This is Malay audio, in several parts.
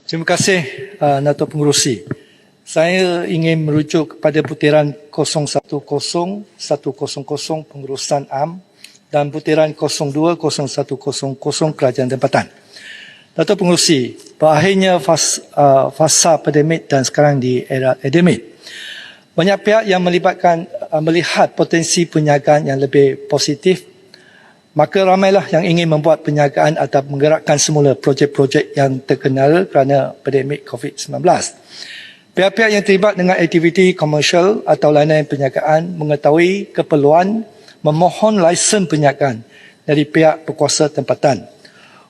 Terima kasih Dato' Pengerusi. Saya ingin merujuk kepada butiran 010, 100 pengurusan am dan butiran 02, 0100 kerajaan tempatan. Dato' Pengerusi, berakhirnya fasa pandemik dan sekarang di era endemik. Banyak pihak yang melihat potensi penjagaan yang lebih positif. Maka ramailah yang ingin membuat penjagaan atau menggerakkan semula projek-projek yang terkenal kerana pandemik COVID-19. Pihak-pihak yang terlibat dengan aktiviti komersial atau layanan penjagaan mengetahui keperluan memohon lesen penjagaan dari pihak berkuasa tempatan.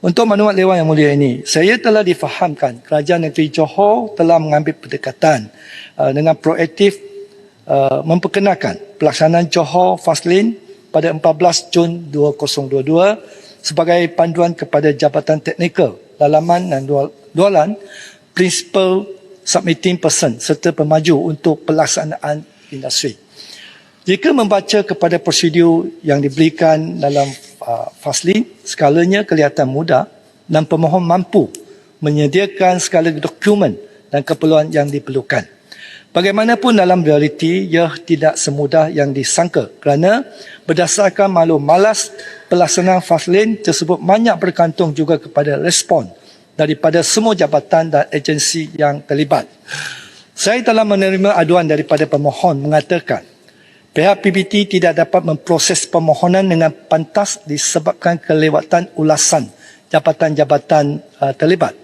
Untuk maklumat Dewan Yang Mulia ini, saya telah difahamkan Kerajaan Negeri Johor telah mengambil pendekatan dengan proaktif memperkenalkan pelaksanaan Johor Fast Lane pada 14 Jun 2022 sebagai panduan kepada Jabatan Teknikal, Dalaman dan Dualan, Principal Submitting Person serta pemaju untuk pelaksanaan industri. Jika membaca kepada prosedur yang diberikan dalam Fastlane, skalanya kelihatan mudah dan pemohon mampu menyediakan segala dokumen dan keperluan yang diperlukan. Bagaimanapun dalam realiti, ia tidak semudah yang disangka kerana berdasarkan maklum malas, pelaksanaan Fastlane tersebut banyak bergantung juga kepada respon daripada semua jabatan dan agensi yang terlibat. Saya telah menerima aduan daripada pemohon mengatakan pihak PBT tidak dapat memproses permohonan dengan pantas disebabkan kelewatan ulasan jabatan-jabatan terlibat.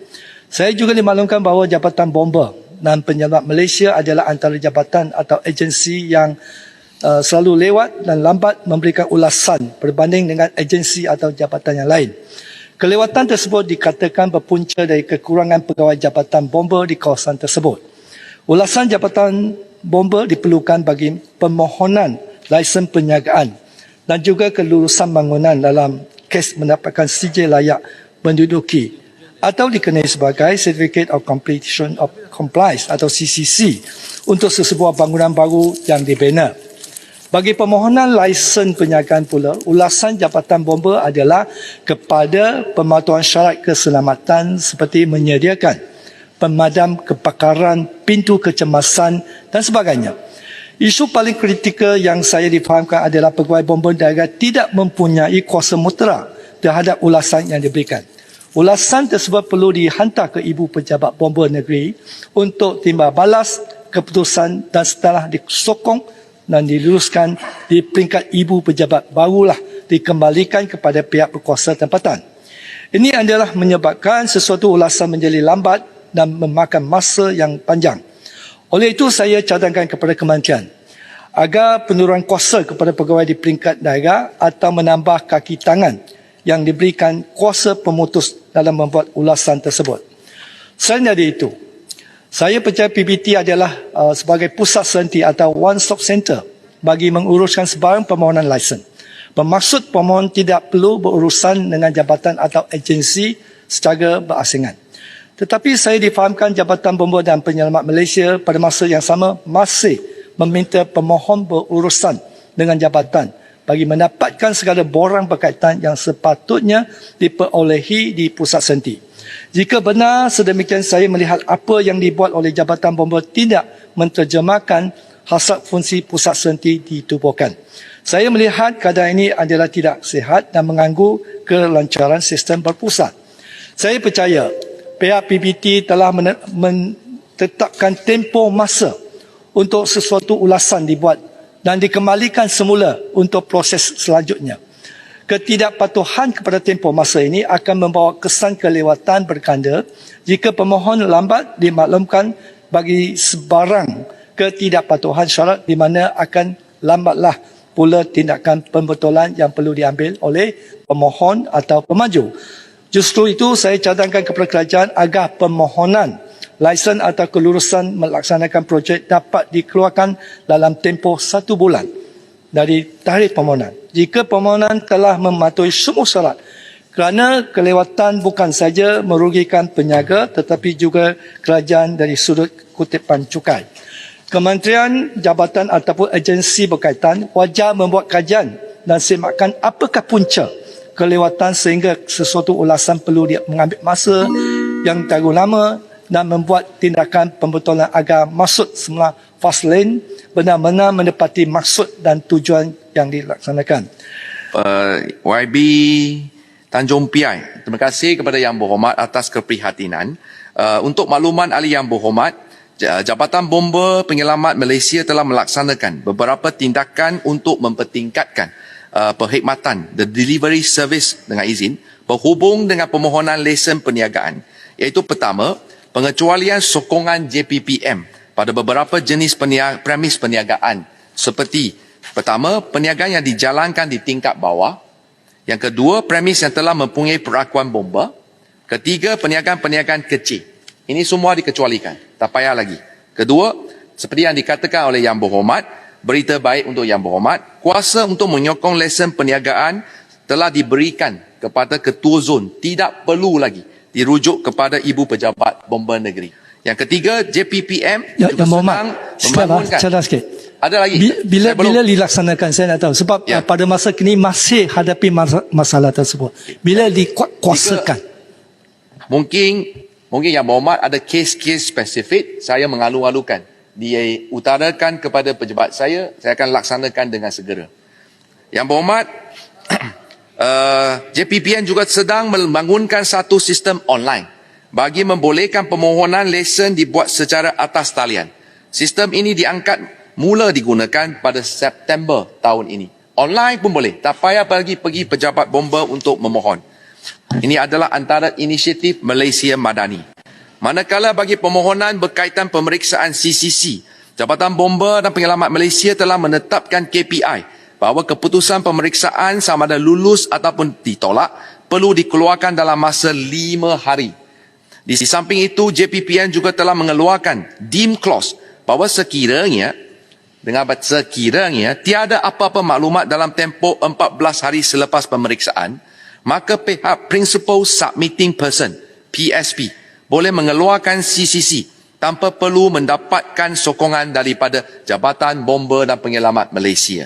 Saya juga dimaklumkan bahawa Jabatan Bomba dan Penyelamat Malaysia adalah antara jabatan atau agensi yang selalu lewat dan lambat memberikan ulasan berbanding dengan agensi atau jabatan yang lain. Kelewatan tersebut dikatakan berpunca dari kekurangan pegawai Jabatan Bomba di kawasan tersebut. Ulasan Jabatan Bomba diperlukan bagi permohonan lesen penjagaan dan juga kelulusan bangunan dalam kes mendapatkan sijil layak menduduki atau dikenali sebagai Certificate of Completion of Compliance atau CCC untuk sesebuah bangunan baru yang dibina. Bagi permohonan lesen penjagaan pula, ulasan Jabatan Bomba adalah kepada pematuhan syarat keselamatan seperti menyediakan pemadam kebakaran, pintu kecemasan dan sebagainya. Isu paling kritikal yang saya difahamkan adalah pegawai bomba daerah tidak mempunyai kuasa mutlak terhadap ulasan yang diberikan. Ulasan tersebut perlu dihantar ke Ibu Pejabat Bomba Negeri untuk timbal balas keputusan dan setelah disokong dan diluluskan di peringkat Ibu Pejabat barulah dikembalikan kepada pihak berkuasa tempatan. Ini adalah menyebabkan sesuatu ulasan menjadi lambat dan memakan masa yang panjang. Oleh itu saya cadangkan kepada kementerian agar penurunan kuasa kepada pegawai di peringkat daerah atau menambah kaki tangan yang diberikan kuasa pemutus dalam membuat ulasan tersebut. Selain dari itu, saya percaya PBT adalah sebagai pusat senti atau one-stop center bagi menguruskan sebarang permohonan lesen. Bermaksud pemohon tidak perlu berurusan dengan jabatan atau agensi secara berasingan. Tetapi saya difahamkan Jabatan Bomba dan Penyelamat Malaysia pada masa yang sama masih meminta pemohon berurusan dengan jabatan bagi mendapatkan segala borang berkaitan yang sepatutnya diperolehi di pusat senti. Jika benar sedemikian, saya melihat apa yang dibuat oleh Jabatan Bomba tidak menterjemahkan hasrat fungsi pusat senti ditubuhkan. Saya melihat keadaan ini adalah tidak sihat dan mengganggu kelancaran sistem berpusat. Saya percaya pihak PBT telah menetapkan tempoh masa untuk sesuatu ulasan dibuat dan dikembalikan semula untuk proses selanjutnya. Ketidakpatuhan kepada tempoh masa ini akan membawa kesan kelewatan berganda jika pemohon lambat dimaklumkan bagi sebarang ketidakpatuhan syarat di mana akan lambatlah pula tindakan pembetulan yang perlu diambil oleh pemohon atau pemaju. Justru itu saya cadangkan kepada kerajaan agar permohonan lesen atau kelulusan melaksanakan projek dapat dikeluarkan dalam tempoh 1 bulan dari tarikh permohonan. Jika permohonan telah mematuhi semua syarat, kerana kelewatan bukan saja merugikan peniaga tetapi juga kerajaan dari sudut kutipan cukai. Kementerian, jabatan ataupun agensi berkaitan wajar membuat kajian dan semakan apakah punca kelewatan sehingga sesuatu ulasan perlu dia mengambil masa yang terlalu lama dan membuat tindakan pembetulan agar maksud semula fast lane benar-benar menepati maksud dan tujuan yang dilaksanakan. YB Tanjung Piai, terima kasih kepada Yang Berhormat atas keprihatinan. Untuk makluman ahli Yang Berhormat, Jabatan Bomba Penyelamat Malaysia telah melaksanakan beberapa tindakan untuk mempertingkatkan perkhidmatan the delivery service dengan izin berhubung dengan permohonan lesen perniagaan, iaitu pertama, pengecualian sokongan JPPM pada beberapa jenis premis perniagaan seperti pertama, perniagaan yang dijalankan di tingkat bawah, yang kedua, premis yang telah mempunyai perakuan bomba, ketiga, perniagaan-perniagaan kecil. Ini semua dikecualikan, tak payah lagi. Kedua, seperti yang dikatakan oleh Yang Berhormat, berita baik untuk Yang Berhormat, kuasa untuk menyokong lesen perniagaan telah diberikan kepada ketua zon, tidak perlu lagi dirujuk kepada ibu pejabat bomba negeri. Yang ketiga, JPPM juga sedang membangunkan. Cerdas sikit. Ada lagi. Bila dilaksanakan, saya nak tahu. Sebab pada masa kini masih hadapi masalah tersebut. Bila dikuasakan. Mungkin Yang Berhormat ada kes-kes spesifik, saya mengalu-alukan. Diutarakan kepada pejabat saya akan laksanakan dengan segera. Yang Berhormat, JPPN juga sedang membangunkan satu sistem online bagi membolehkan permohonan lesen dibuat secara atas talian. Sistem ini diangkat mula digunakan pada September tahun ini. Online pun boleh, tak payah pergi pejabat bomba untuk memohon. Ini adalah antara inisiatif Malaysia Madani. Manakala bagi permohonan berkaitan pemeriksaan CCC, Jabatan Bomba dan Penyelamat Malaysia telah menetapkan KPI bahawa keputusan pemeriksaan sama ada lulus ataupun ditolak perlu dikeluarkan dalam masa 5 hari. Di samping itu, JPPN juga telah mengeluarkan deem clause bahawa sekiranya tiada apa-apa maklumat dalam tempoh 14 hari selepas pemeriksaan, maka pihak Principal Submitting Person, PSP, boleh mengeluarkan CCC tanpa perlu mendapatkan sokongan daripada Jabatan Bomba dan Penyelamat Malaysia.